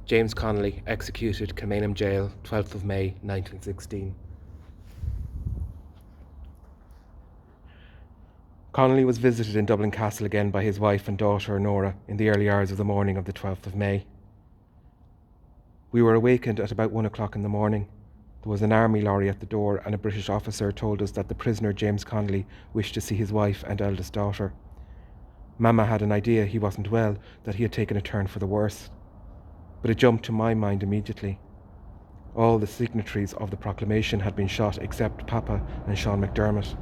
James Connolly, executed, Kilmainham Gaol, 12th of May 1916. Connolly was visited in Dublin Castle again by his wife and daughter Nora in the early hours of the morning of the 12th of May. We were awakened at about 1 o'clock in the morning. There was an army lorry at the door, and a British officer told us that the prisoner James Connolly wished to see his wife and eldest daughter. Mama had an idea he wasn't well, that he had taken a turn for the worse. But it jumped to my mind immediately. All the signatories of the proclamation had been shot except Papa and Sean McDermott.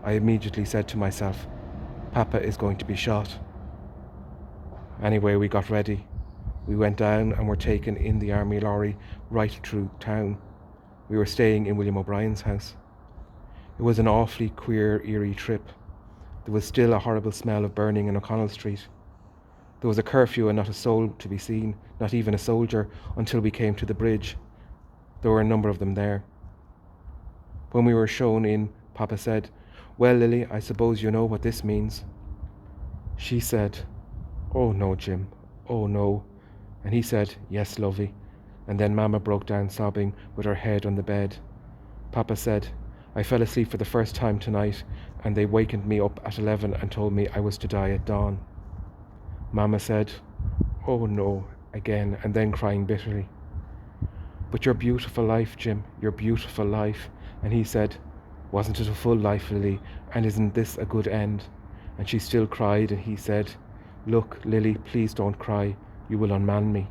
I immediately said to myself, Papa is going to be shot. Anyway, we got ready. We went down and were taken in the army lorry right through town. We were staying in William O'Brien's house. It was an awfully queer, eerie trip. There was still a horrible smell of burning in O'Connell Street. There was a curfew and not a soul to be seen, not even a soldier, until we came to the bridge. There were a number of them there. When we were shown in, Papa said, "Well, Lily, I suppose you know what this means." She said, "Oh no, Jim, oh no." And he said, "Yes, lovey." And then Mama broke down sobbing with her head on the bed. Papa said, "I fell asleep for the first time tonight, and they wakened me up at 11 and told me I was to die at dawn." Mama said, "Oh no," again, and then crying bitterly. "But your beautiful life, Jim, your beautiful life." And he said, "Wasn't it a full life, Lily, and isn't this a good end?" And she still cried, and he said, "Look, Lily, please don't cry, you will unman me."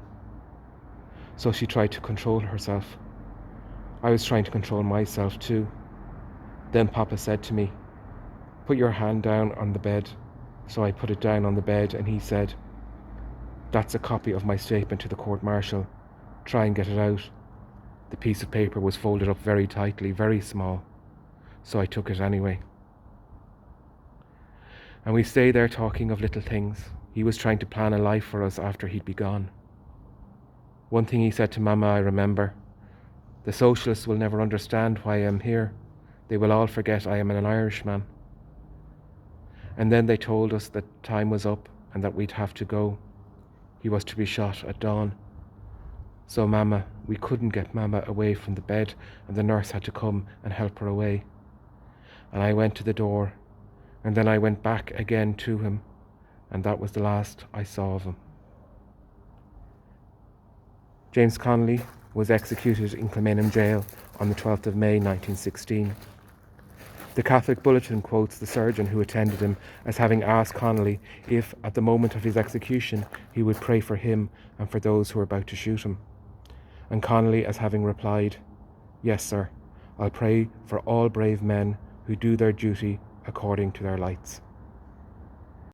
So she tried to control herself. I was trying to control myself too. Then Papa said to me, "Put your hand down on the bed." So I put it down on the bed, and he said, "That's a copy of my statement to the court-martial. Try and get it out." The piece of paper was folded up very tightly, very small, so I took it anyway. And we stayed there talking of little things. He was trying to plan a life for us after he'd be gone. One thing he said to Mama I remember: "The socialists will never understand why I am here. They will all forget I am an Irishman." And then they told us that time was up and that we'd have to go. He was to be shot at dawn. So Mama, we couldn't get Mama away from the bed, and the nurse had to come and help her away. And I went to the door, and then I went back again to him, and that was the last I saw of him. James Connolly was executed in Kilmainham Gaol on the 12th of May 1916. The Catholic Bulletin quotes the surgeon who attended him as having asked Connolly if, at the moment of his execution, he would pray for him and for those who were about to shoot him. And Connolly as having replied, "Yes, sir, I'll pray for all brave men who do their duty according to their lights."